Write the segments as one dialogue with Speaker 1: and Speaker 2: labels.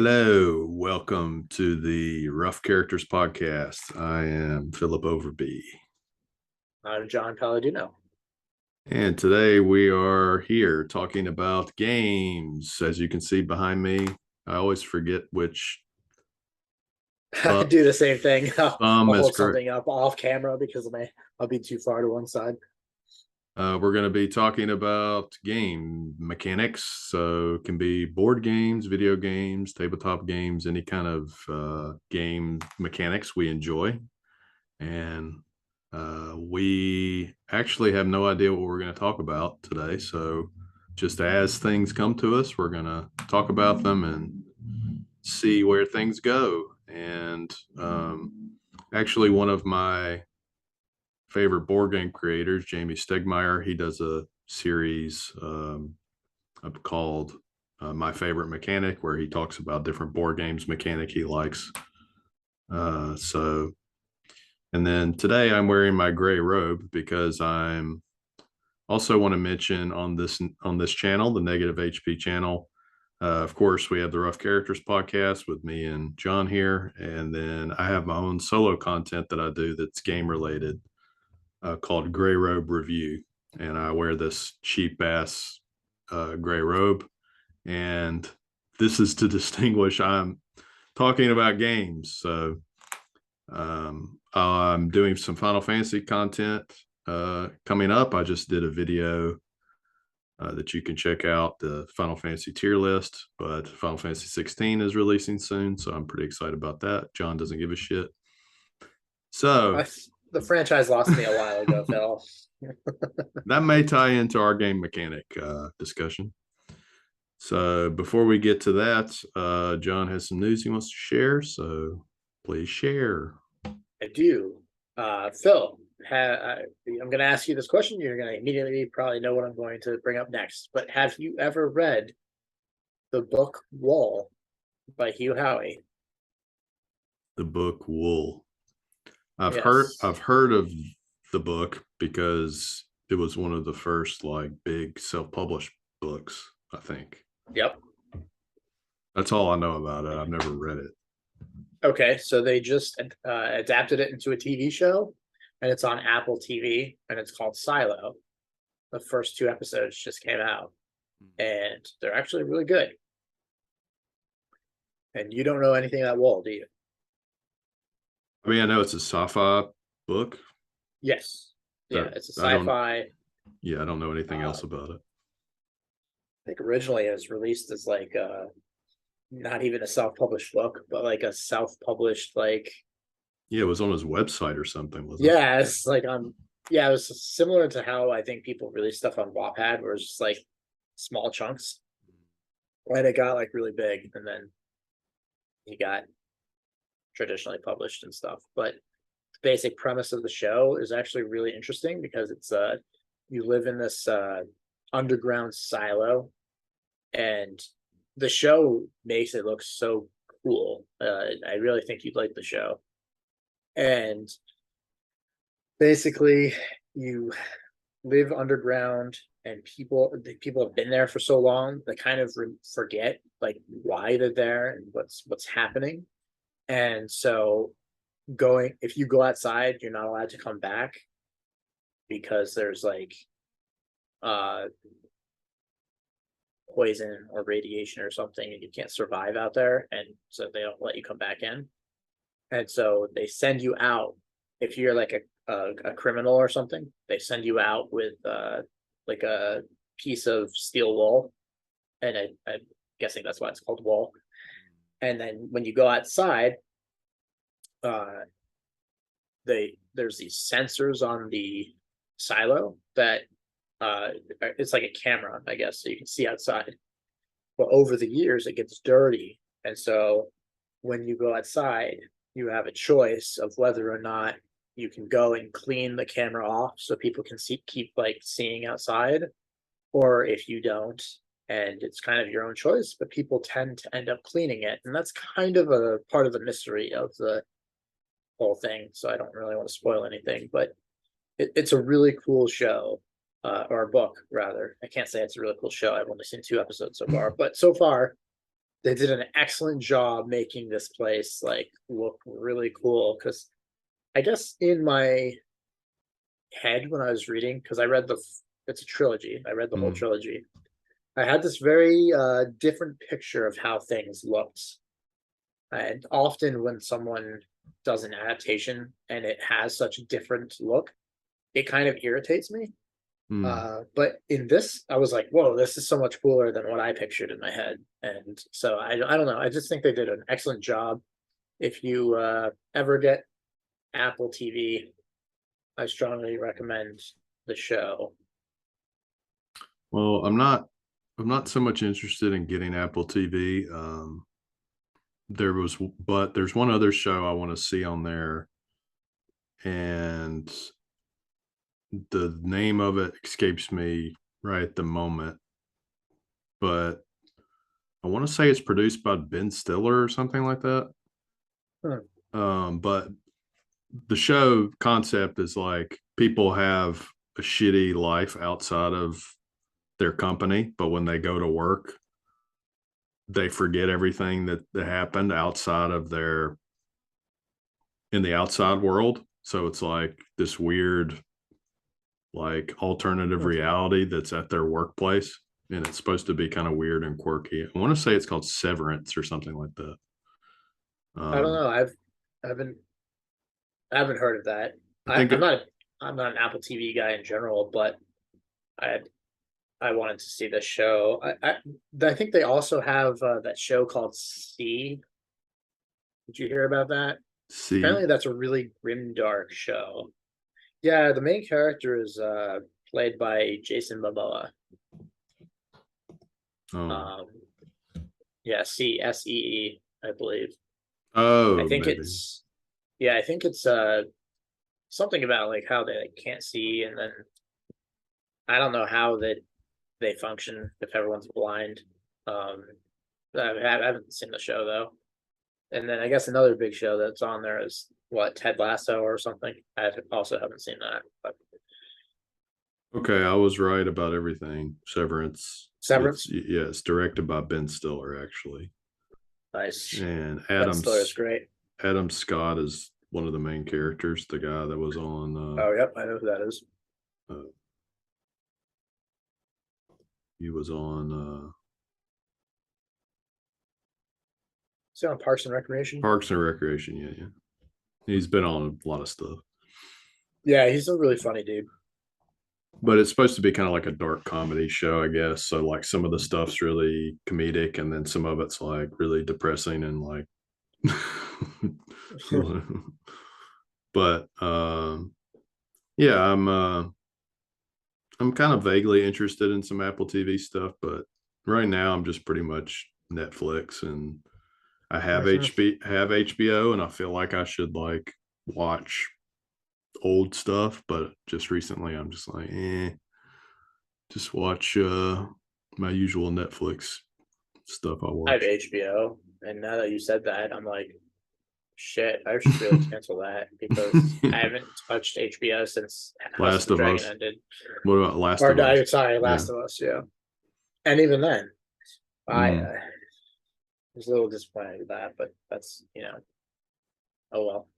Speaker 1: Hello, welcome to the Rough Characters podcast. I am Philip Overby,
Speaker 2: I'm John Palladino.
Speaker 1: and today we are here talking about games. As you can see behind me, I always forget which
Speaker 2: I
Speaker 1: th-
Speaker 2: do the same thing. I'll,
Speaker 1: thumb
Speaker 2: I'll
Speaker 1: is
Speaker 2: hold
Speaker 1: correct.
Speaker 2: something up off camera because I'll be too far to one side.
Speaker 1: We're going to be talking about game mechanics. So it can be board games, video games, tabletop games, any kind of game mechanics we enjoy. And we actually have no idea what we're going to talk about today. So, just as things come to us, we're going to talk about them and see where things go. And actually, one of my favorite board game creators, Jamie Stegmeyer, he does a series called My Favorite Mechanic, where he talks about different board games mechanic he likes. So and then today I'm wearing my gray robe because I'm also want to mention on this channel, the Negative HP channel. Of course, we have the Rough Characters podcast with me and John here, and then I have my own solo content that I do that's game related, called Gray Robe Review, and I wear this cheap ass gray robe, and this is to distinguish I'm talking about games. So I'm doing some Final Fantasy content coming up. I just did a video that you can check out, the Final Fantasy tier list, but Final Fantasy 16 is releasing soon, so I'm pretty excited about that. John doesn't give a shit. So
Speaker 2: The franchise lost me a while ago, Phil.
Speaker 1: that may tie into our game mechanic discussion. So before we get to that, John has some news he wants to share, so please share.
Speaker 2: I do. Phil, I'm going to ask you this question. You're going to immediately probably know what I'm going to bring up next. But have you ever read the book Wall by Hugh Howey?
Speaker 1: The book Wool. I've heard
Speaker 2: Yes.
Speaker 1: I've heard of the book because it was one of the first like big self-published books, I think.
Speaker 2: Yep.
Speaker 1: That's all I know about it. I've never read it.
Speaker 2: Okay, so they just adapted it into a TV show, and it's on Apple TV, and it's called Silo. The first two episodes just came out, and they're actually really good. And you don't know anything about Wall, do you?
Speaker 1: I mean, I know it's a sci-fi book.
Speaker 2: Yes. Yeah,
Speaker 1: That
Speaker 2: it's a
Speaker 1: I don't
Speaker 2: sci-fi.
Speaker 1: yeah, I don't know anything
Speaker 2: I
Speaker 1: else about it.
Speaker 2: think originally it was released as like not even a self-published book, but like a self-published like
Speaker 1: Yeah, it was on his website or something, wasn't it?
Speaker 2: yeah, it's like on yeah, it was similar to how I think people release stuff on Wattpad, where it's just like small chunks. And it got like really big, and then he got traditionally published and stuff. But the basic premise of the show is actually really interesting because it's you live in this underground silo, and the show makes it look so cool. I really think you'd like the show. And basically, you live underground, and people have been there for so long they kind of forget like why they're there and what's happening. And so going if you go outside, you're not allowed to come back because there's like uh poison or radiation or something, and you can't survive out there, and so they don't let you come back in. And so they send you out if you're like a criminal or something. They send you out with like a piece of steel wool, and I'm guessing that's why it's called wool. And then when you go outside, uh, there's these sensors on the silo that it's like a camera, I guess, so you can see outside. But over the years, it gets dirty, and so when you go outside, you have a choice of whether or not you can go and clean the camera off so people can keep like seeing outside, or if you don't, and it's kind of your own choice, but people tend to end up cleaning it, and that's kind of a part of the mystery of the whole thing. So I don't really want to spoil anything, but it's a really cool show, or a book rather. I can't say it's a really cool show. I've only seen two episodes so far, but so far they did an excellent job making this place like look really cool. Because I guess in my head when I was reading, because I read it's a trilogy. I read the whole
Speaker 1: Mm,
Speaker 2: trilogy. I had this very different picture of how things looked. And often when someone does an adaptation and it has such a different look, it kind of irritates me.
Speaker 1: mm.
Speaker 2: But in this, I was like, whoa, this is so much cooler than what I pictured in my head. And so I don't know. I just think they did an excellent job. If you ever get Apple TV, I strongly recommend the show.
Speaker 1: Well, I'm not so much interested in getting Apple TV. But there's one other show I want to see on there, and the name of it escapes me right at the moment. But I want to say it's produced by Ben Stiller or something like that.
Speaker 2: Hmm.
Speaker 1: But the show concept is like people have a shitty life outside of their company, but when they go to work, they forget everything that happened outside of their in the outside world. So it's like this weird, like alternative
Speaker 2: Hmm.
Speaker 1: reality that's at their workplace. And it's supposed to be kind of weird and quirky. I want to say it's called Severance or something like that.
Speaker 2: I don't
Speaker 1: Um,
Speaker 2: know. I haven't I haven't heard of that.
Speaker 1: I think
Speaker 2: I'm
Speaker 1: it,
Speaker 2: not I'm not an Apple TV guy in general, but I I wanted to see this show. I think they also have that show called C. Did you hear about that?
Speaker 1: see.
Speaker 2: Apparently, that's a really grim, dark show. Yeah, the main character is played by Jason Momoa.
Speaker 1: Oh,
Speaker 2: Um, yeah, CSEE, I believe. I
Speaker 1: oh,
Speaker 2: think
Speaker 1: maybe.
Speaker 2: it's yeah, I think it's something about like how they like, can't see, and then I don't know how that they function if everyone's blind. Um, I haven't seen the show though. And then I guess another big show that's on there is what, Ted Lasso or something. I also haven't seen that. But
Speaker 1: Okay, I was right about everything. Severance.
Speaker 2: Severance,
Speaker 1: It's directed by Ben Stiller actually,
Speaker 2: nice.
Speaker 1: and
Speaker 2: Ben Stiller is great.
Speaker 1: Adam Scott is one of the main characters. The guy that was on.
Speaker 2: Oh, yep, I know who that is.
Speaker 1: He was on
Speaker 2: Is he on Parks and Recreation?
Speaker 1: Parks and Recreation. Yeah, yeah. He's been on a lot of stuff,
Speaker 2: Yeah, he's a really funny dude.
Speaker 1: but it's supposed to be kind of like a dark comedy show, I guess. So like some of the stuff's really comedic, and then some of it's like really depressing and like. But yeah, I'm kind of vaguely interested in some Apple TV stuff, but right now I'm just pretty much Netflix, and I have
Speaker 2: Mhm.
Speaker 1: HBO, and I feel like I should like watch old stuff, but just recently I'm just like, just watch my usual Netflix stuff I
Speaker 2: I have
Speaker 1: watch.
Speaker 2: HBO, and now that you said that, I'm like, shit, I should really cancel that because I haven't touched HBO since House of
Speaker 1: Last
Speaker 2: the
Speaker 1: of
Speaker 2: Dragon
Speaker 1: Us.
Speaker 2: ended.
Speaker 1: What about Last
Speaker 2: Or
Speaker 1: of
Speaker 2: no,
Speaker 1: Us?
Speaker 2: sorry,
Speaker 1: Yeah.
Speaker 2: Last of Us, yeah. And even then, I
Speaker 1: Mm.
Speaker 2: was a little disappointed with that, but that's oh well.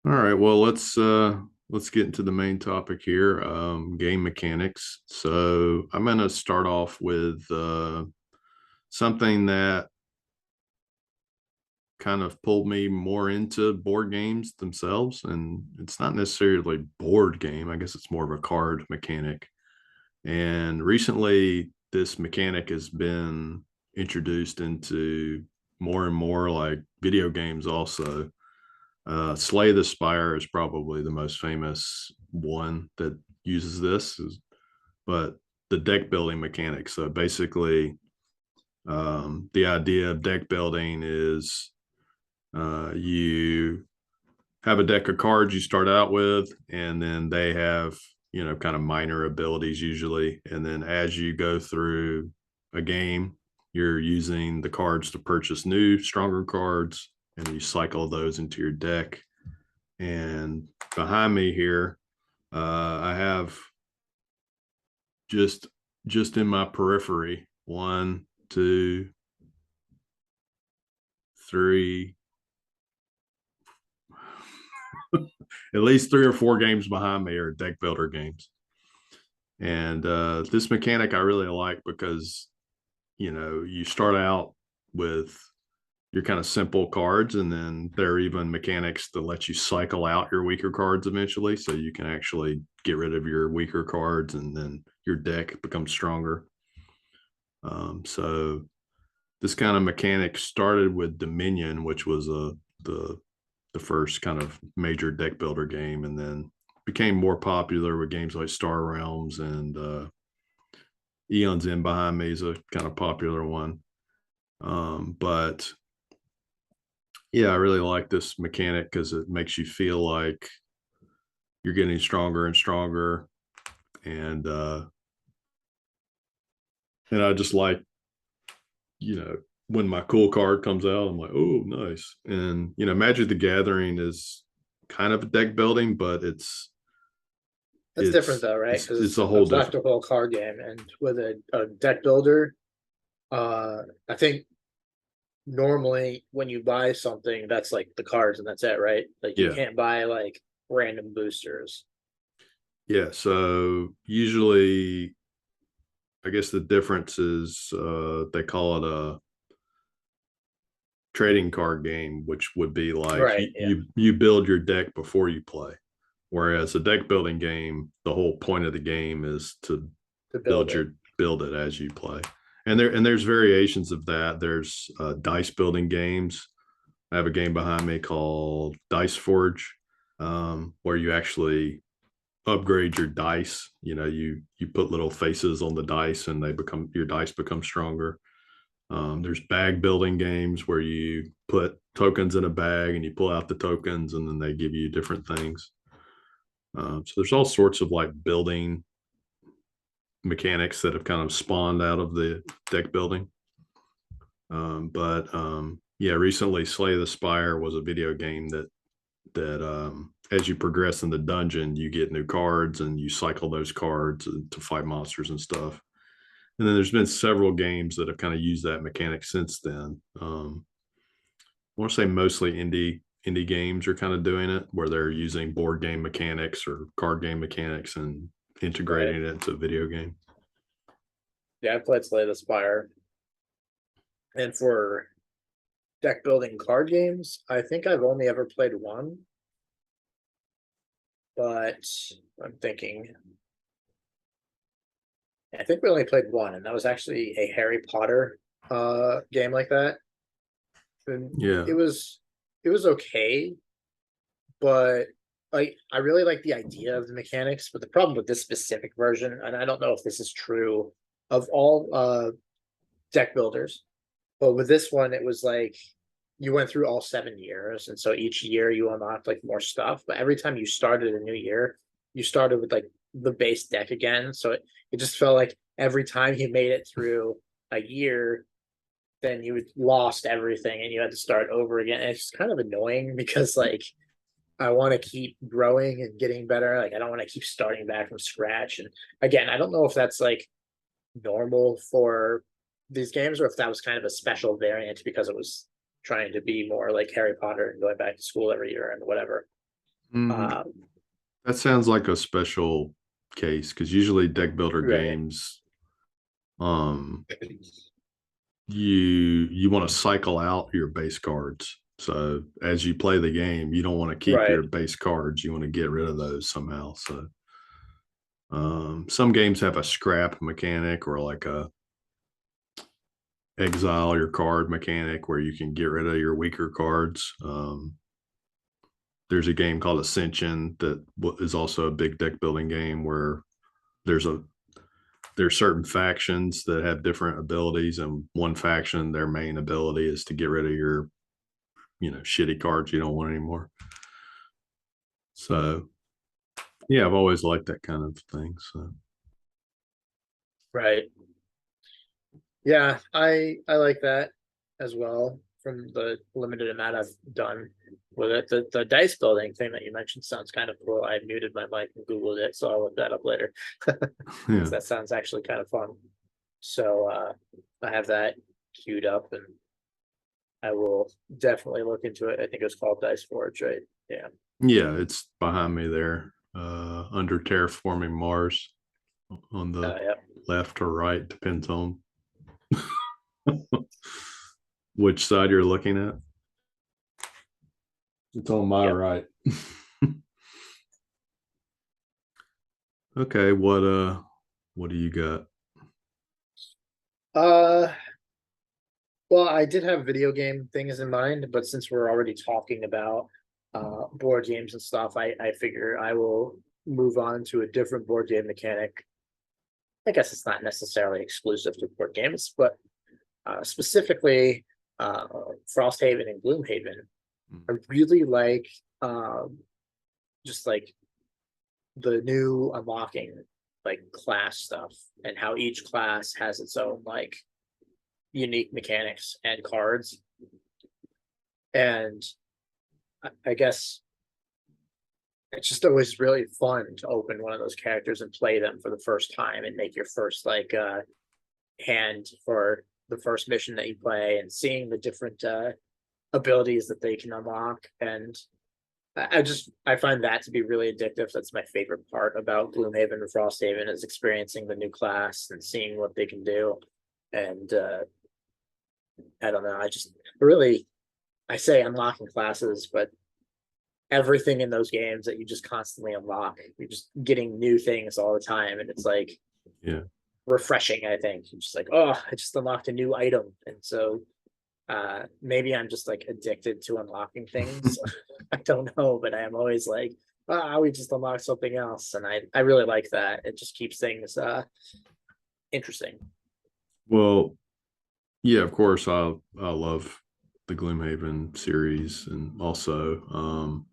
Speaker 1: All right. Well, let's get into the main topic here, game mechanics. So I'm gonna start off with something that kind of pulled me more into board games themselves. And it's not necessarily board game. I guess it's more of a card mechanic. And recently, this mechanic has been introduced into more and more like video games also. Slay the Spire is probably the most famous one that uses this, but the deck building mechanics. So basically, the idea of deck building is you have a deck of cards you start out with, and then they have, kind of minor abilities usually. And then as you go through a game, you're using the cards to purchase new, stronger cards, and you cycle those into your deck. And behind me here, I have just just in my periphery 1, 2, 3, at least 3 or 4 games behind me are deck builder games. And this mechanic I really like because, you start out with your kind of simple cards, and then there are even mechanics that let you cycle out your weaker cards eventually. So you can actually get rid of your weaker cards and then your deck becomes stronger. So this kind of mechanic started with Dominion, which was the first kind of major deck builder game, and then became more popular with games like Star Realms, and Eon's End behind me is a kind of popular one. But yeah, I really like this mechanic because it makes you feel like you're getting stronger and stronger, and I just like, when my cool card comes out, I'm like, oh, nice. And Magic the Gathering is kind of a deck building, but
Speaker 2: That's different though, right? Because
Speaker 1: it's
Speaker 2: it's
Speaker 1: a
Speaker 2: a
Speaker 1: whole different.
Speaker 2: practical card game, and with a deck builder, I think normally when you buy something, that's like the cards and that's it, right? Like you
Speaker 1: Yeah,
Speaker 2: can't buy like random boosters.
Speaker 1: yeah. So usually, I guess the difference is they call it a trading card game, which would be like
Speaker 2: Right.
Speaker 1: you
Speaker 2: Yeah.
Speaker 1: you, you build your deck before you play. Whereas a deck building game, the whole point of the game is to
Speaker 2: To build it.
Speaker 1: build it as you play. And there's variations of that. There's dice building games. I have a game behind me called Dice Forge, where you actually upgrade your dice. You put little faces on the dice, and your dice become stronger. There's bag building games where you put tokens in a bag and you pull out the tokens, and then they give you different things. So there's all sorts of like building mechanics that have kind of spawned out of the deck building. But yeah, recently Slay the Spire was a video game that as you progress in the dungeon, you get new cards and you cycle those cards to fight monsters and stuff. And then there's been several games that have kind of used that mechanic since then. I want to say mostly indie games are kind of doing it, where they're using board game mechanics or card game mechanics and
Speaker 2: Right.
Speaker 1: integrating it into video game.
Speaker 2: Yeah, I played Slay the Spire. And for deck building card games, I think I've only ever played one, but I'm thinking I think we only played one, and that was actually a Harry Potter game like that. And
Speaker 1: Yeah.
Speaker 2: it was okay, but I really like the idea of the mechanics, but the problem with this specific version, and I don't know if this is true of all deck builders, but with this one, it was like you went through all 7 years, and so each year you unlocked like more stuff. But every time you started a new year, you started with like the base deck again. So it just felt like every time you made it through a year, then you lost everything and you had to start over again. And it's kind of annoying because like I want to keep growing and getting better. Like I don't want to keep starting back from scratch. And again, I don't know if that's like normal for these games or if that was kind of a special variant because it was trying to be more like Harry Potter and going back to school every year and whatever.
Speaker 1: Mm,
Speaker 2: Um,
Speaker 1: that sounds like a special case because usually deck builder
Speaker 2: right,
Speaker 1: games, um, you want to cycle out your base cards. So as you play the game, you don't want to keep
Speaker 2: right,
Speaker 1: your base cards. You want to get rid of those somehow. So some games have a scrap mechanic or like a exile your card mechanic where you can get rid of your weaker cards. There's a game called Ascension that is also a big deck building game where there's a there's certain factions that have different abilities, and one faction, their main ability is to get rid of your shitty cards you don't want anymore. So yeah, I've always liked that kind of thing. So
Speaker 2: right. Yeah, I like that as well from the limited amount I've done with it. The dice building thing that you mentioned sounds kind of cool. I muted my mic and Googled it, so I'll look that up later.
Speaker 1: yeah,
Speaker 2: That sounds actually kind of fun. So I have that queued up, and I will definitely look into it. I think it was called Dice Forge, right? Yeah.
Speaker 1: Yeah, it's behind me there, under terraforming Mars on the
Speaker 2: Yeah.
Speaker 1: left or right, depends on which side you're looking at. It's on my
Speaker 2: Yep.
Speaker 1: right. Okay, what do you got?
Speaker 2: Uh, well, I did have video game things in mind, but since we're already talking about board games and stuff, I figure I will move on to a different board game mechanic. I guess it's not necessarily exclusive to board games, but specifically uh Frosthaven and Gloomhaven. I really like just like the new unlocking like class stuff, and how each class has its own like unique mechanics and cards. And I guess it's just always really fun to open one of those characters and play them for the first time and make your first like hand for the first mission that you play, and seeing the different abilities that they can unlock. And I find that to be really addictive. That's my favorite part about Gloomhaven and Frosthaven, is experiencing the new class and seeing what they can do. And I don't know, I just really, I say unlocking classes, but everything in those games that you just constantly unlock, you're just getting new things all the time, and it's like
Speaker 1: Yeah.
Speaker 2: refreshing. I think you're just like, oh, I just unlocked a new item. And so maybe I'm just like addicted to unlocking things. I don't know, but I am always like, ah, we just unlocked something else. And I really like that. It just keeps things interesting.
Speaker 1: Well, yeah, of course, I love the Gloomhaven series, and also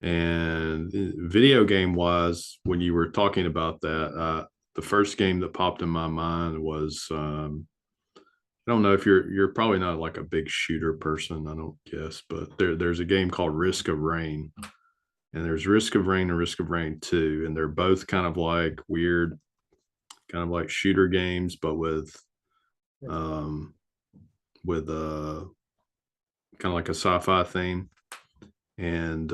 Speaker 1: and video game wise, when you were talking about that, the first game that popped in my mind was I don't know if you're probably not like a big shooter person, I don't guess, but there's a game called Risk of Rain, and there's Risk of Rain and Risk of Rain 2, and they're both kind of like weird, kind of like shooter games, but um with kind of like a sci-fi theme. And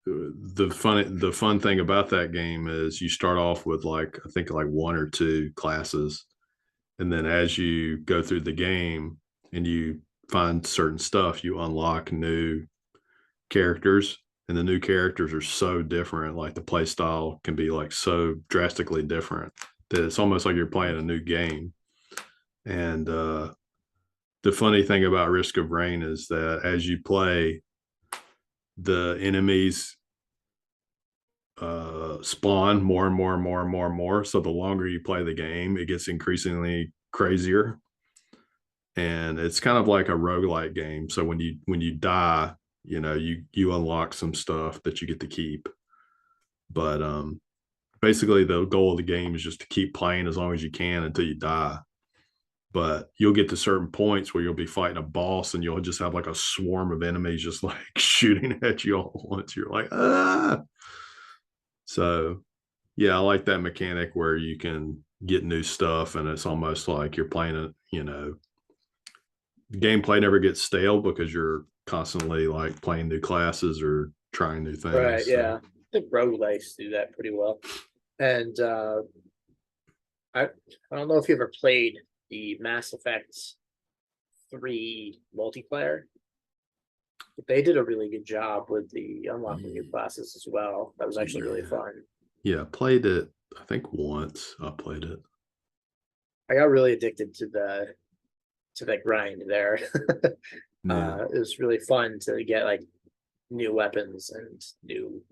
Speaker 1: the fun thing about that game is you start off with like, I think like one or two classes, and then as you go through the game and you find certain stuff, you unlock new characters, and the new characters are so different, like the play style can be like so drastically different that it's almost like you're playing a new game. And the funny thing about Risk of Rain is that as you play, the enemies spawn more and more and more and more and more. So the longer you play the game, it gets increasingly crazier. And it's kind of like a roguelike game. So when you die, you unlock some stuff that you get to keep. But basically the goal of the game is just to keep playing as long as you can until you die. But you'll get to certain points where you'll be fighting a boss, and you'll just have like a swarm of enemies just like shooting at you all at once. You're like, ah. So yeah, I like that mechanic where you can get new stuff, and it's almost like you're playing gameplay never gets stale because you're constantly like playing new classes or trying new
Speaker 2: Right.
Speaker 1: things. So
Speaker 2: Yeah. I think roguelikes do that pretty well. And I don't know if you ever played the Mass Effect 3 multiplayer, but they did a really good job with the unlocking new classes as well. That was actually really
Speaker 1: yeah,
Speaker 2: fun.
Speaker 1: yeah, played it. I think once I played it.
Speaker 2: I got really addicted to that grind there.
Speaker 1: Yeah.
Speaker 2: It was really fun to get like new weapons and new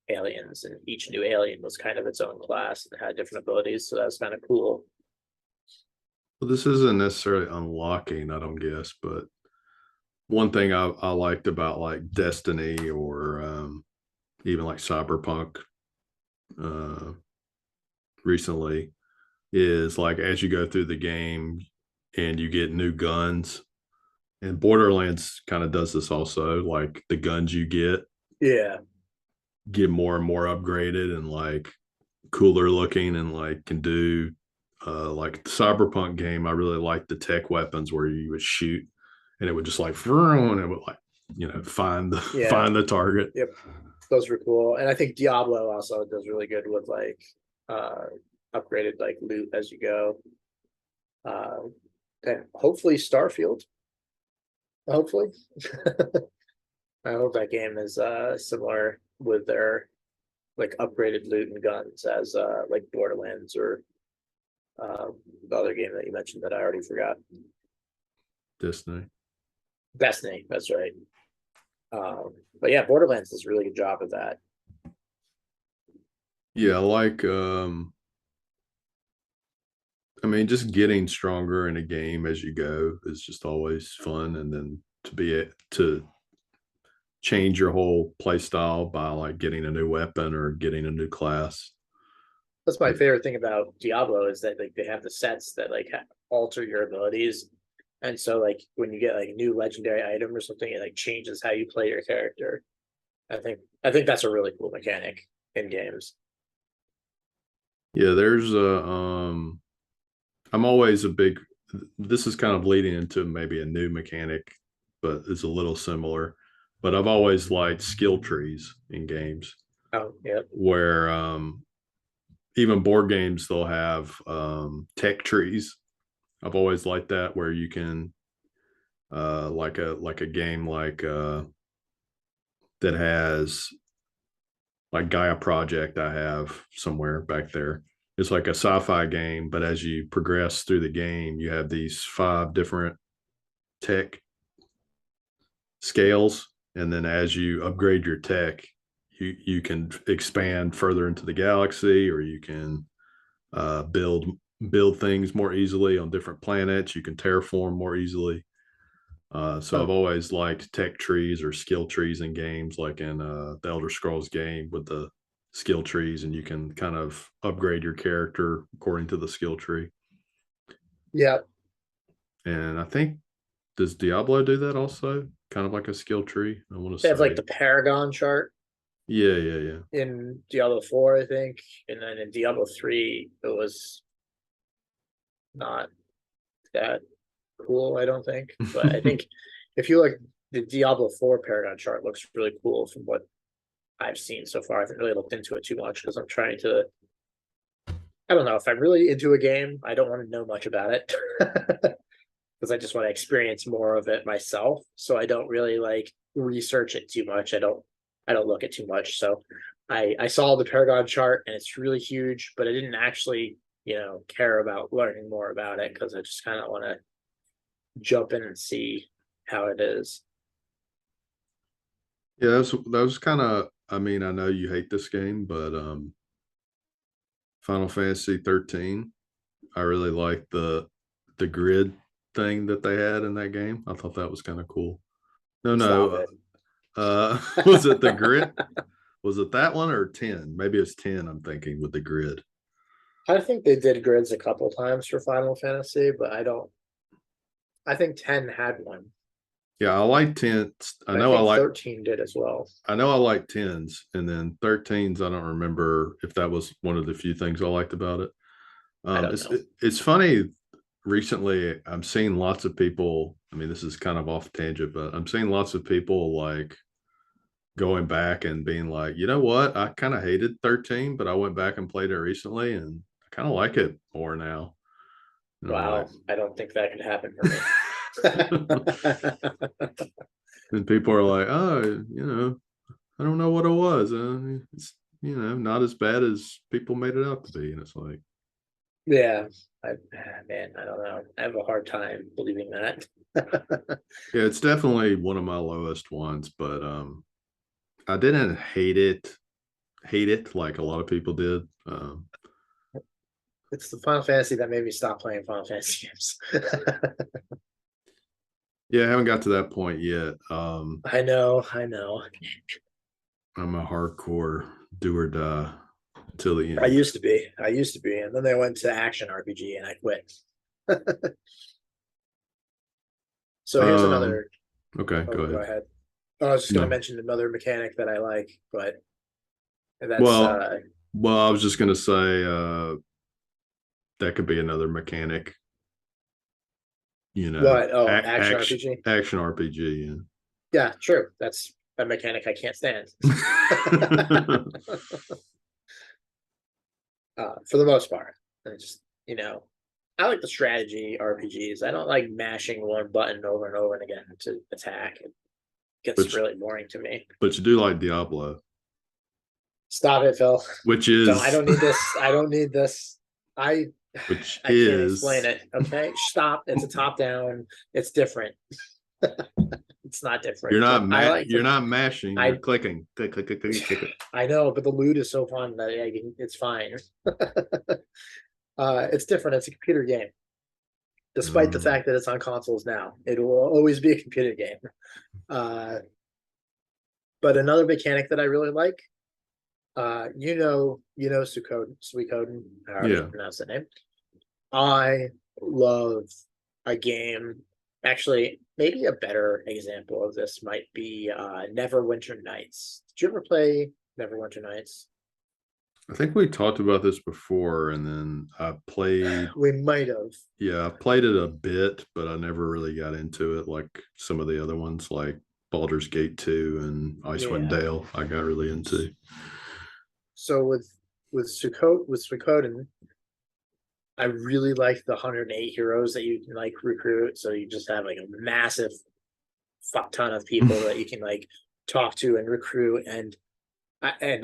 Speaker 2: aliens, and each new alien was kind of its own class and had different abilities. So that was kind of cool.
Speaker 1: Well, this isn't necessarily unlocking, I don't guess, but one thing I liked about like Destiny or even like Cyberpunk uh, recently is like as you go through the game and you get new guns, and Borderlands kind of does this also, like the guns you get
Speaker 2: Yeah.
Speaker 1: more and more upgraded, and like cooler looking and like can do like the cyberpunk game. I really like the tech weapons where you would shoot and it would just like and it would like find the
Speaker 2: Yeah.
Speaker 1: find the target.
Speaker 2: Yep. Those were cool. And I think Diablo also does really good with like uh upgraded like loot as you go. Uh and hopefully Starfield. Hopefully. I hope that game is similar with their like upgraded loot and guns as like Borderlands or the other game that you mentioned that I already forgot.
Speaker 1: Destiny.
Speaker 2: Destiny, that's right. But yeah, Borderlands does a really good job of that.
Speaker 1: Yeah, like I mean, just getting stronger in a game as you go is just always fun, and then to change your whole play style by like getting a new weapon or getting a new class.
Speaker 2: That's my
Speaker 1: Like,
Speaker 2: favorite thing about Diablo is that like they have the sets that like alter your abilities, and so like when you get like a new legendary item or something, it like changes how you play your character. I think that's a really cool mechanic in games.
Speaker 1: yeah, there's a I'm always a big this is kind of leading into maybe a new mechanic, but it's a little similar. But I've always liked skill trees in games
Speaker 2: Oh yeah,
Speaker 1: where even board games they'll have tech trees. I've always liked that where you can like a game like that has like Gaia Project I have somewhere back there. It's like a sci-fi game, but as you progress through the game, you have these 5 different tech scales, and then as you upgrade your tech, you can expand further into the galaxy, or you can build things more easily on different planets. You can terraform more easily. So
Speaker 2: huh.
Speaker 1: I've always liked tech trees or skill trees in games, like in the Elder Scrolls game with the skill trees, and you can kind of upgrade your character according to the skill tree.
Speaker 2: Yeah.
Speaker 1: And I think does Diablo do that also? Kind of like a skill tree, I want to
Speaker 2: They have like
Speaker 1: say.
Speaker 2: the Paragon chart
Speaker 1: Yeah, yeah, yeah.
Speaker 2: in Diablo 4, I think, and then in Diablo 3, it was not that cool, I don't think. But I think if you like the Diablo 4 Paragon chart looks really cool from what I've seen so far. I haven't really looked into it too much because I'm trying to. I don't know if I'm really into a game. I don't want to know much about it because I just want to experience more of it myself. So I don't really like research it too much. I don't look at too much. So I saw the Paragon chart and it's really huge, but I didn't actually care about learning more about it because I just kind of want to jump in and see how it is.
Speaker 1: Yeah, that was kind of. I mean, I know you hate this game, but Final Fantasy 13. I really like the grid thing that they had in that game. I thought that was kind of cool. No,
Speaker 2: Stop
Speaker 1: no.
Speaker 2: it.
Speaker 1: Was it the grid? Was it that one or 10? Maybe it's 10, I'm thinking, with the grid.
Speaker 2: I think they did grids a couple times for Final Fantasy, but I don't. I think 10 had one.
Speaker 1: Yeah, I like 10.
Speaker 2: And I think 13 did as well.
Speaker 1: I know I like 10s, and then 13s, I don't remember if that was one of the few things I liked about it.
Speaker 2: I don't know.
Speaker 1: It's funny. Recently, I'm seeing lots of people. I mean, this is kind of off tangent, but I'm seeing lots of people like going back and being like, you know what? I kind of hated 13, but I went back and played it recently, and I kind of like it more now. And I'm like,
Speaker 2: Wow. I don't think that could happen for me.
Speaker 1: and people are like, oh, I don't know what it was. It's not as bad as people made it out to be, and it's like,
Speaker 2: Yeah. Man, I don't know. I have a hard time believing that.
Speaker 1: yeah, it's definitely one of my lowest ones, but I didn't hate it like a lot of people did.
Speaker 2: It's the Final Fantasy that made me stop playing Final Fantasy games.
Speaker 1: Yeah, I haven't got to that point yet.
Speaker 2: I know, I know.
Speaker 1: I'm a hardcore do or die till the
Speaker 2: I
Speaker 1: end.
Speaker 2: used to be. I used to be. And then they went to action RPG and I quit. So here's
Speaker 1: Um,
Speaker 2: another.
Speaker 1: okay,
Speaker 2: Oh,
Speaker 1: go
Speaker 2: go
Speaker 1: ahead.
Speaker 2: ahead. Oh, I was just going to
Speaker 1: No,
Speaker 2: mention another mechanic that I like, but that's
Speaker 1: well, Well, I was just gonna say that could be another mechanic,
Speaker 2: What? Oh, action RPG.
Speaker 1: action RPG.
Speaker 2: Yeah, true. That's a mechanic I can't stand.
Speaker 1: Yeah.
Speaker 2: For the most part, I just I like the strategy RPGs. I don't like mashing one button over and over and again to attack. It gets
Speaker 1: but
Speaker 2: really boring to me.
Speaker 1: but you do like Diablo,
Speaker 2: Stop it, Phil.
Speaker 1: which
Speaker 2: Don't. I
Speaker 1: is
Speaker 2: don't need this. I don't need this. I
Speaker 1: which
Speaker 2: I can't explain
Speaker 1: is
Speaker 2: it. Okay, stop. It's a top down. It's different. It's not different. I like
Speaker 1: you're
Speaker 2: to.
Speaker 1: not mashing, you're
Speaker 2: I
Speaker 1: clicking. Click, click, click, click, click.
Speaker 2: I know, but the loot is so fun that it's fine. It's different. It's a computer game, despite the
Speaker 1: Mm,
Speaker 2: fact that it's on consoles now. It will always be a computer game. Uh, but another mechanic that I really like, Suikoden, however you
Speaker 1: yeah.
Speaker 2: pronounce that name. I love a game. Actually, maybe a better example of this might be Neverwinter Nights. Did you ever play Neverwinter Nights?
Speaker 1: I think we talked about this before, and then I played.
Speaker 2: We might have.
Speaker 1: Yeah, I played it a bit, but I never really got into it like some of the other ones, like Baldur's Gate 2 and Icewind
Speaker 2: Yeah.
Speaker 1: Dale. I got really into.
Speaker 2: So with Suikoden, I really like the 108 heroes that you can like recruit. So you just have like a massive fuck ton of people that you can like talk to and recruit and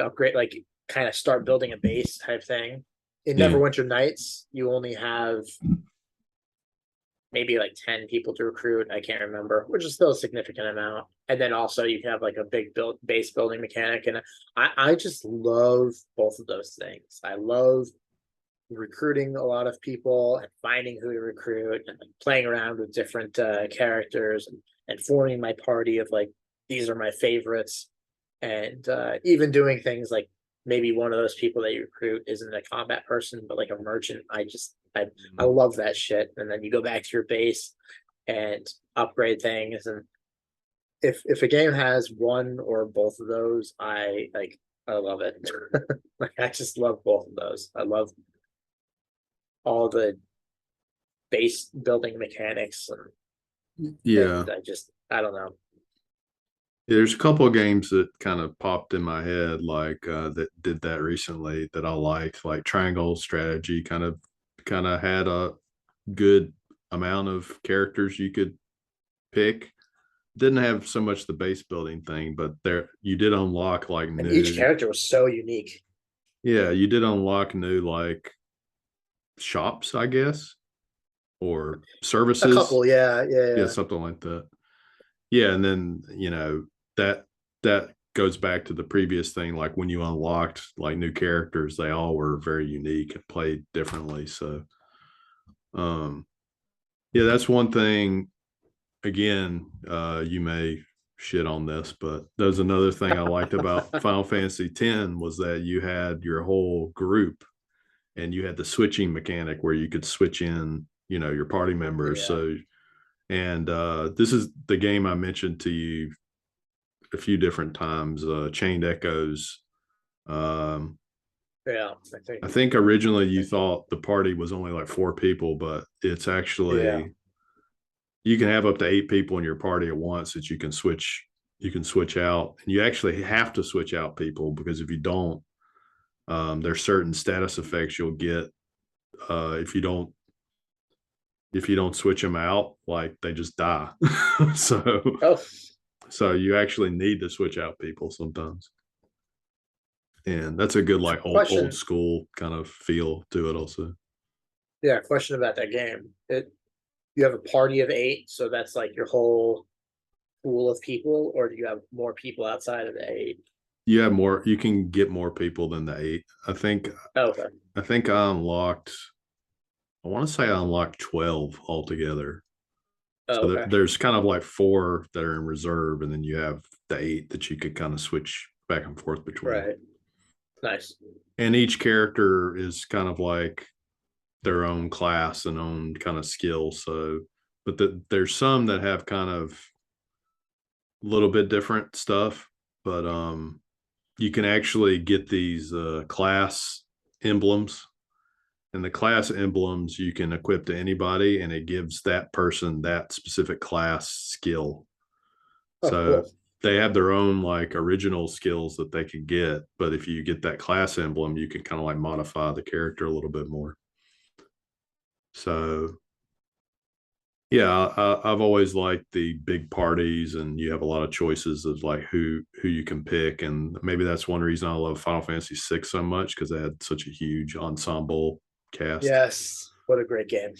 Speaker 2: upgrade, like kind of start building a base type thing. In
Speaker 1: Yeah,
Speaker 2: Neverwinter Nights, you only have maybe like 10 people to recruit. I can't remember, which is still a significant amount. And then also you can have like a big build base building mechanic. And I just love both of those things. I love recruiting a lot of people and finding who to recruit and like playing around with different characters and forming my party of like these are my favorites and even doing things like maybe one of those people that you recruit isn't a combat person but like a merchant. I love that shit. And then you go back to your base and upgrade things. And if a game has one or both of those, I love it. Like I just love both of those. I love all the base building mechanics
Speaker 1: yeah.
Speaker 2: and I don't know.
Speaker 1: There's a couple of games that kind of popped in my head, like that did that recently that I liked, like Triangle Strategy. Kind of had a good amount of characters you could pick. Didn't have so much the base building thing, but there you did unlock like
Speaker 2: And each
Speaker 1: new.
Speaker 2: character was so unique.
Speaker 1: Yeah, you did unlock new like shops, I guess, or
Speaker 2: A
Speaker 1: services.
Speaker 2: couple, yeah, yeah,
Speaker 1: Yeah,
Speaker 2: yeah.
Speaker 1: something like that. Yeah, and then that that goes back to the previous thing. Like when you unlocked like new characters, they all were very unique and played differently. So, um, yeah, that's one thing. Again, you may shit on this, but there's another thing I liked about Final Fantasy X was that you had your whole group and you had the switching mechanic where you could switch in, your party members.
Speaker 2: Yeah,
Speaker 1: So, and this is the game I mentioned to you a few different times, Chained Echoes. Um,
Speaker 2: yeah.
Speaker 1: I think originally you thought the party was only like four people, but it's
Speaker 2: Yeah.
Speaker 1: actually you can have up to eight people in your party at once that you can switch out, and you actually have to switch out people because if you don't, there's certain status effects you'll get if you don't switch them out, like they just die. so
Speaker 2: Oh,
Speaker 1: so you actually need to switch out people sometimes, and that's a good like old
Speaker 2: question.
Speaker 1: school kind of feel to it also.
Speaker 2: Yeah, question about that game. You have a party of 8, so that's like your whole pool of people, or do you have more people outside of the 8?
Speaker 1: You can get more people than the eight.
Speaker 2: Oh, okay.
Speaker 1: I think I want to say I unlocked 12 altogether.
Speaker 2: Oh,
Speaker 1: So
Speaker 2: okay.
Speaker 1: there's kind of like four that are in reserve, and then you have the eight that you could kind of switch back and forth between.
Speaker 2: Right. Nice.
Speaker 1: And each character is kind of like their own class and own kind of skill. So, but there's some that have kind of a little bit different stuff. But you can actually get these class emblems, and the class emblems you can equip to anybody, and it gives that person that specific class skill.
Speaker 2: Oh,
Speaker 1: So
Speaker 2: cool.
Speaker 1: they have their own like original skills that they could get, but if you get that class emblem, you can kind of like modify the character a little bit more. So yeah, I've always liked the big parties, and you have a lot of choices of like who you can pick, and maybe that's one reason I love Final Fantasy VI so much, because they had such a huge ensemble cast.
Speaker 2: Yes. What a great game.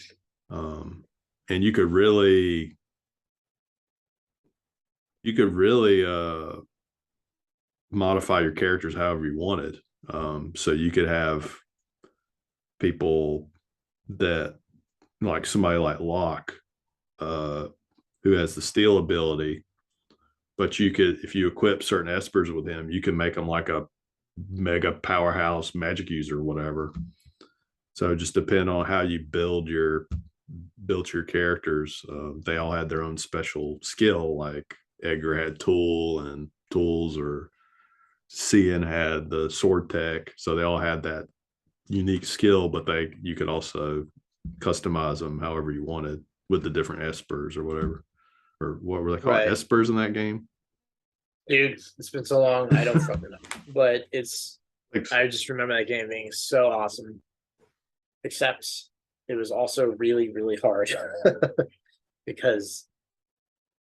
Speaker 1: Um, and you could really modify your characters however you wanted. So you could have people that like somebody like Locke, uh, who has the steel ability, but you could, if you equip certain espers with him, you can make him like a mega powerhouse magic user or whatever. So just depend on how you built your characters. They all had their own special skill. Like Edgar had tool and tools, or Cian had the sword tech. So they all had that unique skill, but you could also customize them however you wanted with the different espers or whatever. Or what were they called?
Speaker 2: Right.
Speaker 1: Espers in that game?
Speaker 2: Dude, it's been so long, I don't fucking know. But
Speaker 1: Thanks.
Speaker 2: I just remember that game being so awesome. Except it was also really, really hard because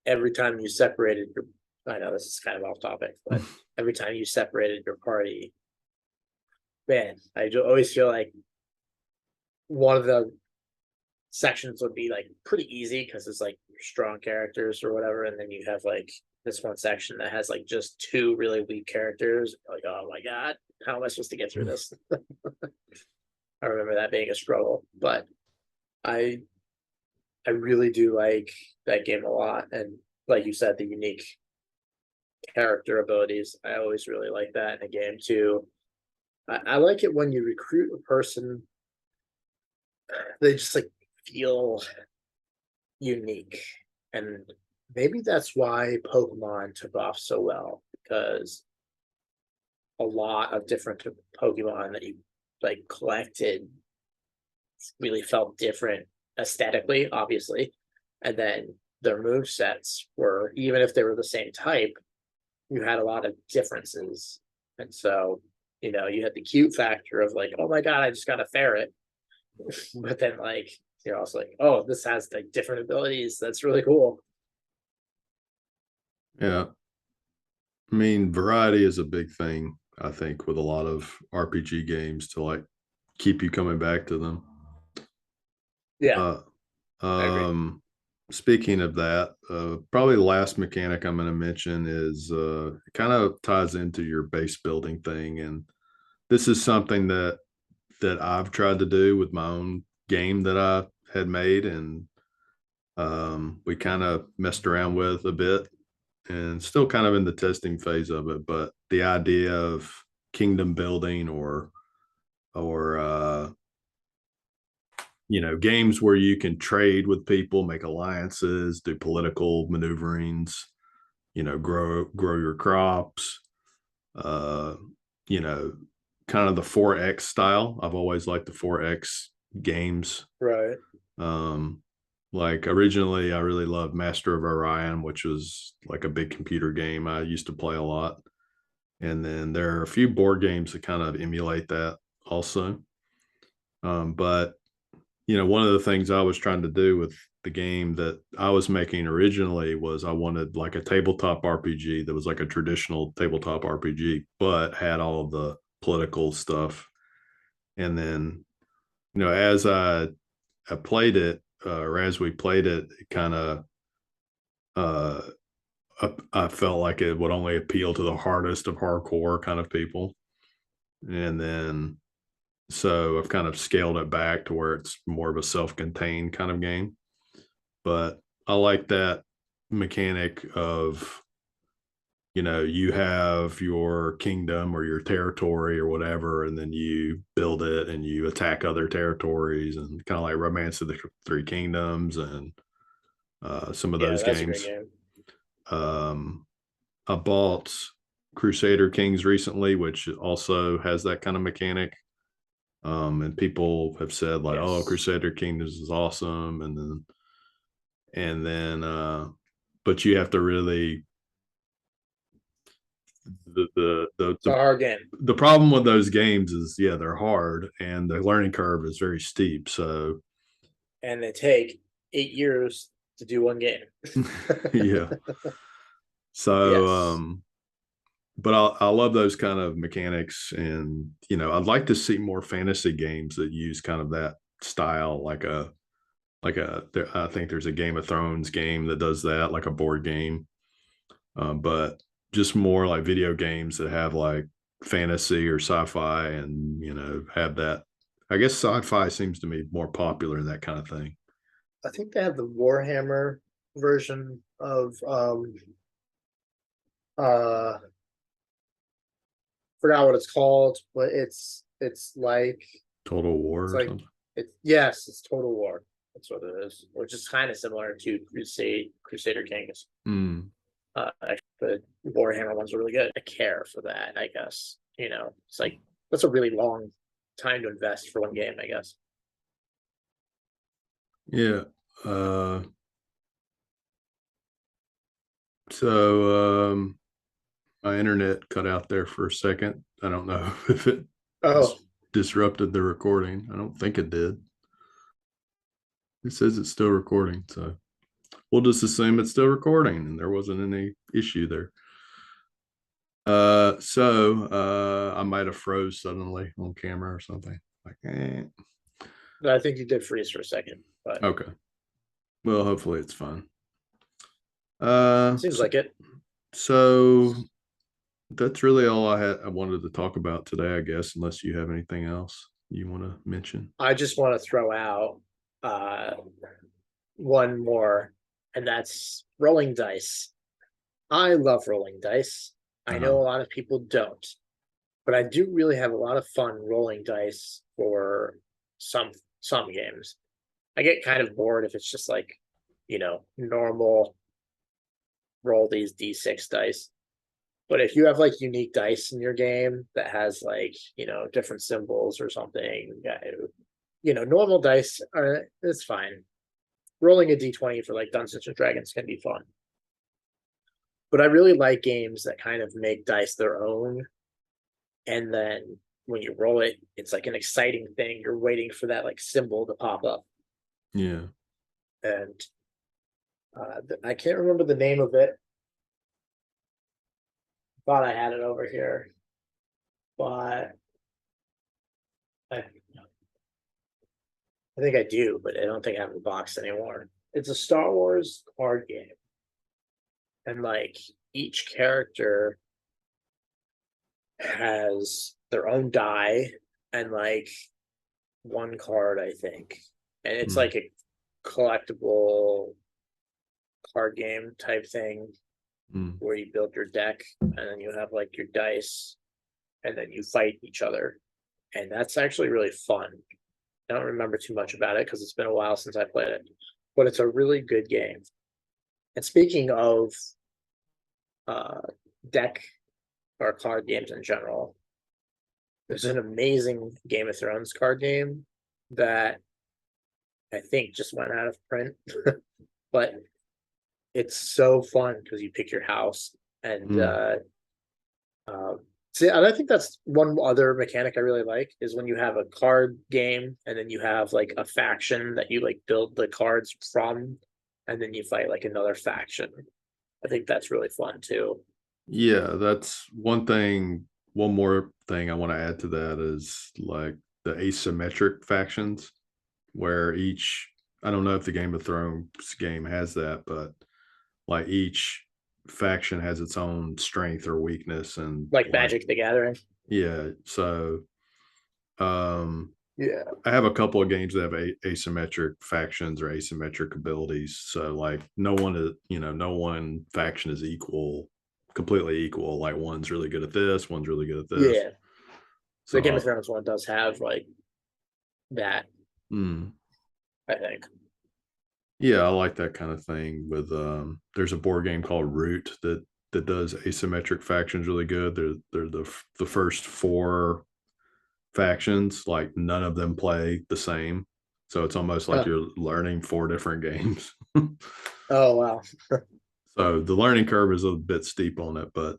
Speaker 2: every time you separated your, I know this is kind of off topic, but every time you separated your party, man, always feel like one of the sections would be like pretty easy because it's like strong characters or whatever, and then you have like this one section that has like just two really weak characters. Like, oh my god, how am I supposed to get through this? I remember that being a struggle, but I I really do like that game a lot, and like you said, the unique character abilities. I always really like that in a game too. I like it when you recruit a person, they just like feel unique. And maybe that's why Pokemon took off so well, because a lot of different Pokemon that you like collected really felt different aesthetically, obviously. And then their move sets were, even if they were the same type, you had a lot of differences. And so, you had the cute factor of like, oh my god, I just got a ferret. But then like you're also like, oh, this has like different abilities. That's really cool.
Speaker 1: Yeah. I mean, variety is a big thing, I think, with a lot of RPG games to like keep you coming back to them.
Speaker 2: Yeah,
Speaker 1: Uh,
Speaker 2: I agree.
Speaker 1: Speaking of that, probably the last mechanic I'm going to mention is it kind of ties into your base building thing, and this is something that I've tried to do with my own game that I had made, and we kind of messed around with a bit, and still kind of in the testing phase of it. But the idea of kingdom building, or games where you can trade with people, make alliances, do political maneuverings, grow your crops, uh, you know, kind of the 4X style. I've always liked the 4X games.
Speaker 2: Right.
Speaker 1: Um, like originally, I really loved Master of Orion, which was like a big computer game I used to play a lot. And then there are a few board games that kind of emulate that also. But one of the things I was trying to do with the game that I was making originally was I wanted like a tabletop RPG that was like a traditional tabletop RPG, but had all of the political stuff. And then, as I played it, or as we played it, it kind of, uh, I felt like it would only appeal to the hardest of hardcore kind of people. And then, so I've kind of scaled it back to where it's more of a self contained kind of game. But I like that mechanic of, you have your kingdom or your territory or whatever, and then you build it and you attack other territories, and kind of like Romance of the Three Kingdoms and some of
Speaker 2: Yeah,
Speaker 1: those
Speaker 2: that's a great
Speaker 1: games.
Speaker 2: game.
Speaker 1: Um, I bought Crusader Kings recently, which also has that kind of mechanic. And people have said like, "Oh,
Speaker 2: Yes.
Speaker 1: Crusader Kings is awesome," but you have to really
Speaker 2: It's a hard game.
Speaker 1: the problem with those games is yeah they're hard and the learning curve is very steep. So
Speaker 2: And they take 8 years to do one game.
Speaker 1: yeah, so
Speaker 2: Yes.
Speaker 1: but I love those kind of mechanics, and I'd like to see more fantasy games that use kind of that style, I think there's a Game of Thrones game that does that, like a board game, but just more like video games that have like fantasy or sci-fi, and have that. I guess sci-fi seems to me more popular in that kind of thing.
Speaker 2: I think they have the Warhammer version of uh forgot what it's called, but
Speaker 1: Total War
Speaker 2: it's
Speaker 1: or
Speaker 2: like
Speaker 1: something.
Speaker 2: it's Total War. That's what it is, which is kind of similar to Crusader Kings.
Speaker 1: Mm,
Speaker 2: The Warhammer ones are really good. I care for that, I guess. It's like that's a really long time to invest for one game, I guess.
Speaker 1: yeah. Uh, so my internet cut out there for a second. I don't know if it
Speaker 2: Oh,
Speaker 1: disrupted the recording. I don't think it did. It says it's still recording, so we'll just assume it's still recording and there wasn't any issue there. I might have froze suddenly on camera or something. Like,
Speaker 2: I think you did freeze for a second, but
Speaker 1: okay. Well, hopefully it's fine. Uh,
Speaker 2: seems
Speaker 1: so,
Speaker 2: like it.
Speaker 1: so that's really all I wanted to talk about today, I guess, unless you have anything else you want to mention.
Speaker 2: I just want to throw out uh one more, and that's rolling dice. I love rolling dice. I
Speaker 1: Uh,
Speaker 2: know a lot of people don't, but I do really have a lot of fun rolling dice for some some games. I get kind of bored if it's just like, normal roll these d6 dice. But if you have like unique dice in your game that has like, different symbols or something, normal dice are it's fine. Rolling a d20 for like Dungeons and Dragons can be fun. But I really like games that kind of make dice their own. And then when you roll it, it's like an exciting thing. You're waiting for that like symbol to pop up.
Speaker 1: yeah.
Speaker 2: And I can't remember the name of it. Thought I had it over here, but I think I do, but I don't think I have the box anymore. It's a Star Wars card game, and like each character has their own die and like one card, I think, and it's
Speaker 1: Mm,
Speaker 2: like a collectible card game type thing
Speaker 1: mm.
Speaker 2: where you build your deck and then you have like your dice and then you fight each other, and that's actually really fun. I don't remember too much about it because it's been a while since I played it, but it's a really good game. And speaking of uh, deck or card games in general, there's an amazing Game of Thrones card game that I think just went out of print, but it's so fun because you pick your house and
Speaker 1: Mm.
Speaker 2: uh, see, and I think that's one other mechanic I really like is when you have a card game and then you have like a faction that you like build the cards from, and then you fight like another faction. I think that's really fun too.
Speaker 1: Yeah, that's one thing. One more thing I want to add to that is like the asymmetric factions, where I don't know if the Game of Thrones game has that, but like each faction has its own strength or weakness. And
Speaker 2: Like
Speaker 1: like,
Speaker 2: Magic the Gathering.
Speaker 1: yeah. So, um,
Speaker 2: Yeah.
Speaker 1: I have a couple of games that have asymmetric factions or asymmetric abilities. So like no one faction is completely equal. Like one's really good at this, one's really good at this.
Speaker 2: Yeah. The
Speaker 1: So
Speaker 2: Game of Thrones one does have like that,
Speaker 1: mm,
Speaker 2: I think.
Speaker 1: yeah, I like that kind of thing. With there's a board game called Root that does asymmetric factions really good. They're the first 4 factions, like none of them play the same. So it's almost like
Speaker 2: Huh.
Speaker 1: you're learning 4 different games.
Speaker 2: Oh wow.
Speaker 1: So the learning curve is a bit steep on it, but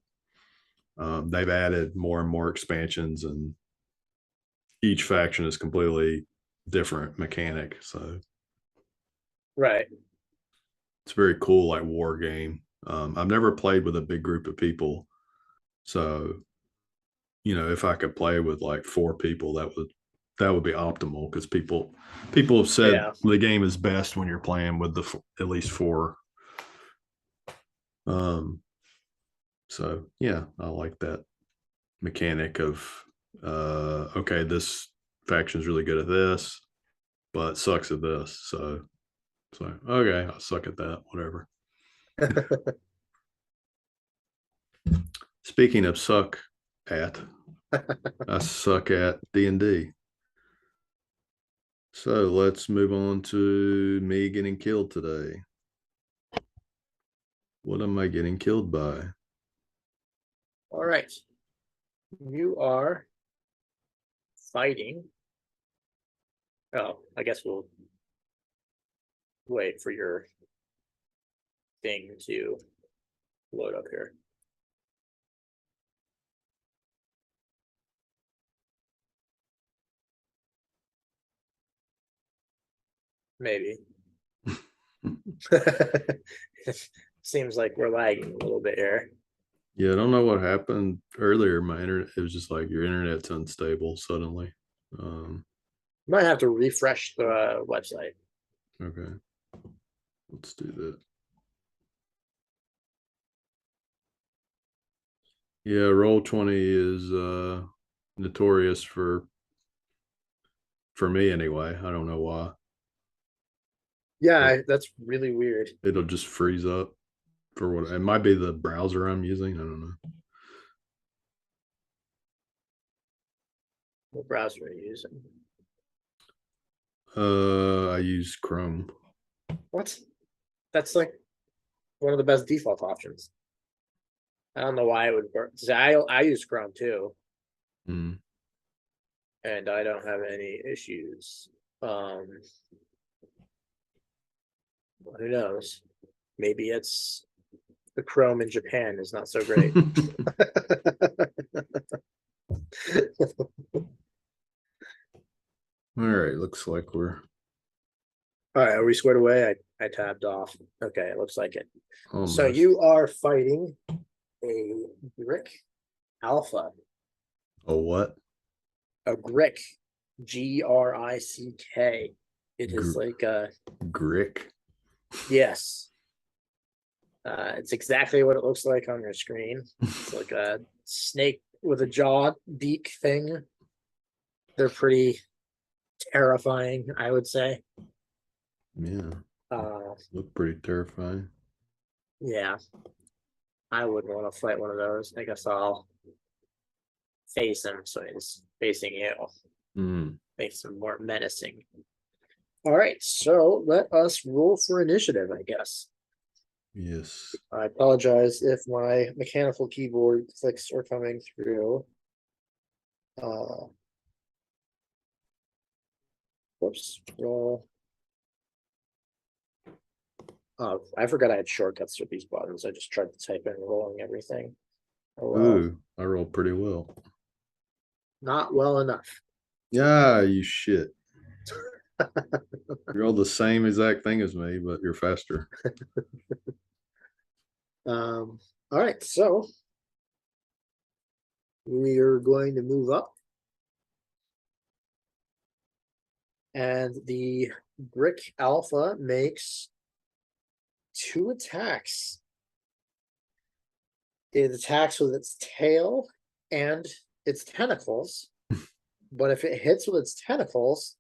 Speaker 1: they've added more and more expansions, and each faction is completely different mechanic. So
Speaker 2: Right.
Speaker 1: it's very cool, like war game. I've never played with a big group of people, so if I could play with like 4 people, that would be optimal, because people have said
Speaker 2: Yeah.
Speaker 1: the game is best when you're playing with at least 4. Um, so yeah, I like that mechanic of okay, this faction's really good at this, but sucks at this. So okay, I'll suck at that, whatever. Speaking of suck at, I suck at D&D. So let's move on to me getting killed today. What am I getting killed by?
Speaker 2: All right. You are fighting. Oh, I guess we'll wait for your thing to load up here. Maybe. Seems like we're lagging a little bit here.
Speaker 1: Yeah, I don't know what happened earlier. My internet, it was just like your internet's unstable suddenly.
Speaker 2: Might have to refresh the website.
Speaker 1: Okay, let's do that. Yeah, Roll20 is notorious for me anyway. I don't know why.
Speaker 2: Yeah, that's really weird.
Speaker 1: It'll just freeze up for what it might be, the browser I'm using. I don't know.
Speaker 2: What browser are you using?
Speaker 1: I use Chrome.
Speaker 2: What? That's like one of the best default options. I don't know why it would work. I use Chrome too,
Speaker 1: Mm.
Speaker 2: and I don't have any issues. Um, who knows? Maybe it's the Chrome in Japan is not so great.
Speaker 1: All right, looks like we're
Speaker 2: All right, are we squared away? I tabbed off. Okay, it looks like it. So
Speaker 1: almost.
Speaker 2: you are fighting a Grick Alpha,
Speaker 1: Oh, what?
Speaker 2: a Grick, Grick. It is
Speaker 1: Gr-
Speaker 2: like a
Speaker 1: Grick.
Speaker 2: yes. It's exactly what it looks like on your screen. It's like a snake with a jaw beak thing. They're pretty terrifying, I would say.
Speaker 1: Yeah,
Speaker 2: Uh,
Speaker 1: look pretty terrifying.
Speaker 2: yeah, I wouldn't want to fight one of those. I guess I'll face him so he's facing you.
Speaker 1: Mm.
Speaker 2: Makes him more menacing. All right, so let us roll for initiative, I guess.
Speaker 1: Yes.
Speaker 2: I apologize if my mechanical keyboard clicks are coming through. Whoops, roll. Oh, I forgot I had shortcuts for these buttons. I just tried to type in rolling everything. Oh well,
Speaker 1: Ooh, I rolled pretty well.
Speaker 2: not well enough.
Speaker 1: Yeah, you shit. You're all the same exact thing as me, but you're faster.
Speaker 2: All right, so we are going to move up, and the Brick Alpha makes 2 attacks. It attacks with its tail and its tentacles, but if it hits with its tentacles,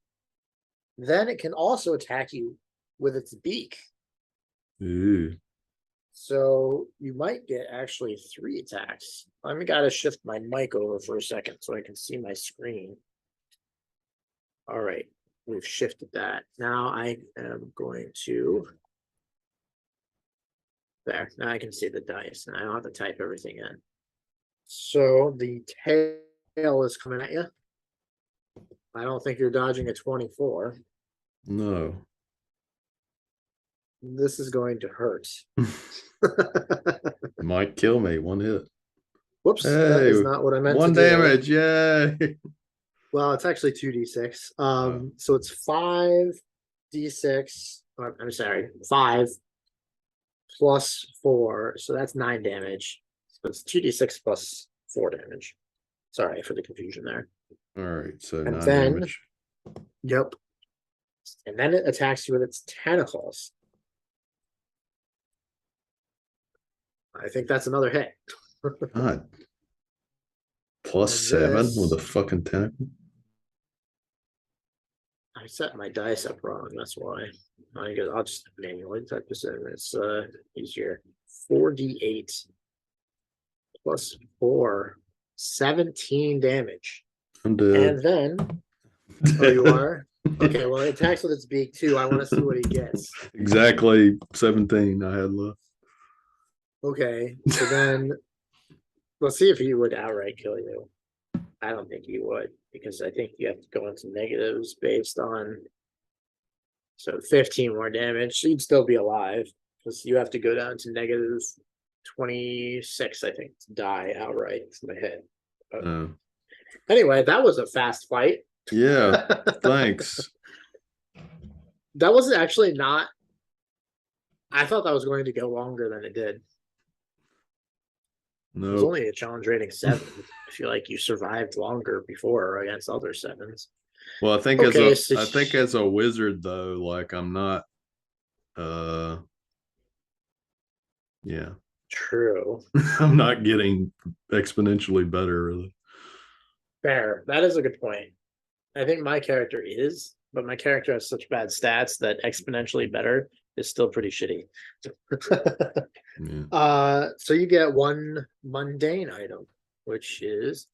Speaker 2: then it can also attack you with its beak.
Speaker 1: Ooh.
Speaker 2: So you might get actually 3 attacks. I'm gotta shift my mic over for a second so I can see my screen. All right, we've shifted that. Now I am going to There. Now I can see the dice, and I don't have to type everything in. So the tail is coming at you. I don't think you're dodging a 24.
Speaker 1: No.
Speaker 2: This is going to hurt.
Speaker 1: Might kill me. One hit.
Speaker 2: Whoops, that
Speaker 1: Hey,
Speaker 2: is not what I meant to
Speaker 1: one
Speaker 2: do.
Speaker 1: damage. Yay.
Speaker 2: Well, it's actually 2d6. So it's 5d6. I'm sorry, 5 plus 4. So that's 9 damage. So it's 2d6 plus 4 damage. Sorry for the confusion there.
Speaker 1: All right. So
Speaker 2: And
Speaker 1: 9
Speaker 2: then,
Speaker 1: damage.
Speaker 2: yep. And then it attacks you with its tentacles. I think that's another hit.
Speaker 1: God. Plus
Speaker 2: And
Speaker 1: 7 with a
Speaker 2: this-
Speaker 1: fucking tentacle.
Speaker 2: I set my dice up wrong. That's why. I'll just manually type this in. It's easier. 4d8 plus 4, 17 damage.
Speaker 1: I'm dead.
Speaker 2: And then, oh, you are? Okay, well, it attacks with its beak too. I want to see what he gets.
Speaker 1: Exactly 17 I had left.
Speaker 2: Okay, so then let's see if he would outright kill you. I don't think he would, because I think you have to go into negatives based on. So 15 more damage. So you'd still be alive, because you have to go down to negative 26, I think, to die outright from a hit. But anyway, that was a fast fight.
Speaker 1: Yeah, thanks.
Speaker 2: That was actually not. I thought that was going to go longer than it did. It was
Speaker 1: No.
Speaker 2: only a challenge rating 7. I feel like you survived longer before against other 7s.
Speaker 1: Well, I think
Speaker 2: Okay,
Speaker 1: I think as a wizard though, like I'm not yeah.
Speaker 2: True.
Speaker 1: I'm not getting exponentially better really.
Speaker 2: Fair. That is a good point. I think my character is, but my character has such bad stats that exponentially better is still pretty shitty.
Speaker 1: Yeah.
Speaker 2: So you get one mundane item, which is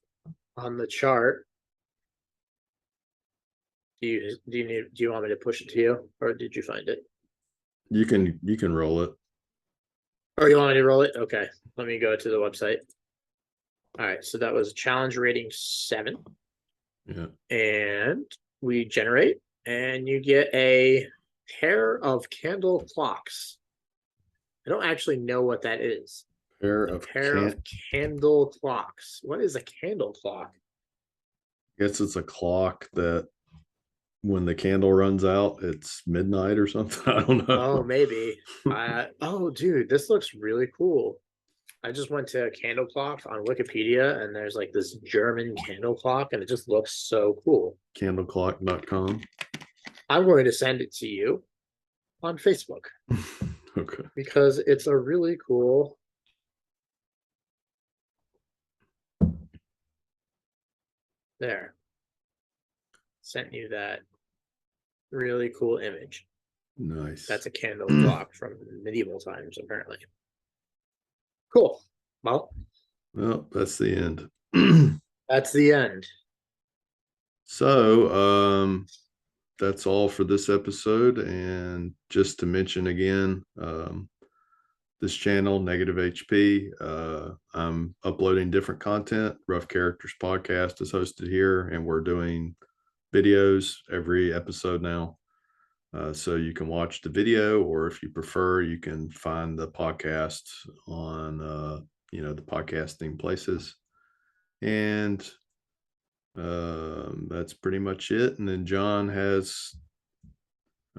Speaker 2: on the chart. Do you want me to push it to you, or did you find it?
Speaker 1: You can roll it.
Speaker 2: Or you want me to roll it? Okay, let me go to the website. All right, so that was challenge rating 7.
Speaker 1: Yeah.
Speaker 2: And we generate, and you get a pair of candle clocks. I don't actually know what that is.
Speaker 1: Pair
Speaker 2: A
Speaker 1: of
Speaker 2: pair of candle clocks. What is a candle clock?
Speaker 1: I guess it's a clock that when the candle runs out, it's midnight or something. I don't know.
Speaker 2: Oh, maybe. Oh, dude, this looks really cool. I just went to candle clock on Wikipedia, and there's like this German candle clock, and it just looks so cool.
Speaker 1: Candleclock.com.
Speaker 2: I'm going to send it to you on Facebook.
Speaker 1: Okay.
Speaker 2: Because it's a really cool. There. Sent you that really cool image.
Speaker 1: Nice.
Speaker 2: That's a candle clock from medieval times, apparently. Cool. Well,
Speaker 1: that's the end.
Speaker 2: that's the end.
Speaker 1: So, that's all for this episode. And just to mention again, this channel, Negative HP, I'm uploading different content. Rough Characters Podcast is hosted here, and we're doing videos every episode now. So you can watch the video, or if you prefer, you can find the podcast on, the podcasting places. And that's pretty much it. And then John has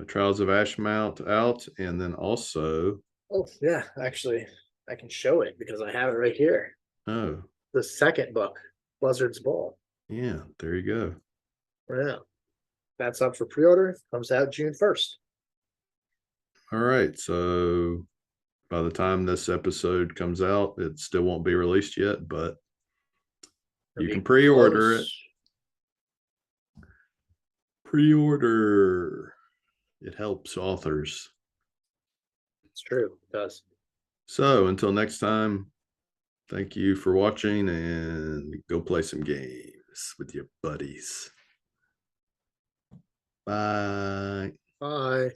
Speaker 1: Trials of Ashmount out, and then also,
Speaker 2: Oh, yeah, actually, I can show it because I have it right here.
Speaker 1: Oh,
Speaker 2: The second book, Buzzard's Ball.
Speaker 1: yeah, there you go.
Speaker 2: Yeah. That's up for pre-order. Comes out June 1st.
Speaker 1: All right. So by the time this episode comes out, it still won't be released yet, but you can pre-order it. Pre-order. It helps authors.
Speaker 2: It's true. It does.
Speaker 1: So until next time, thank you for watching, and go play some games with your buddies. Bye.
Speaker 2: Bye.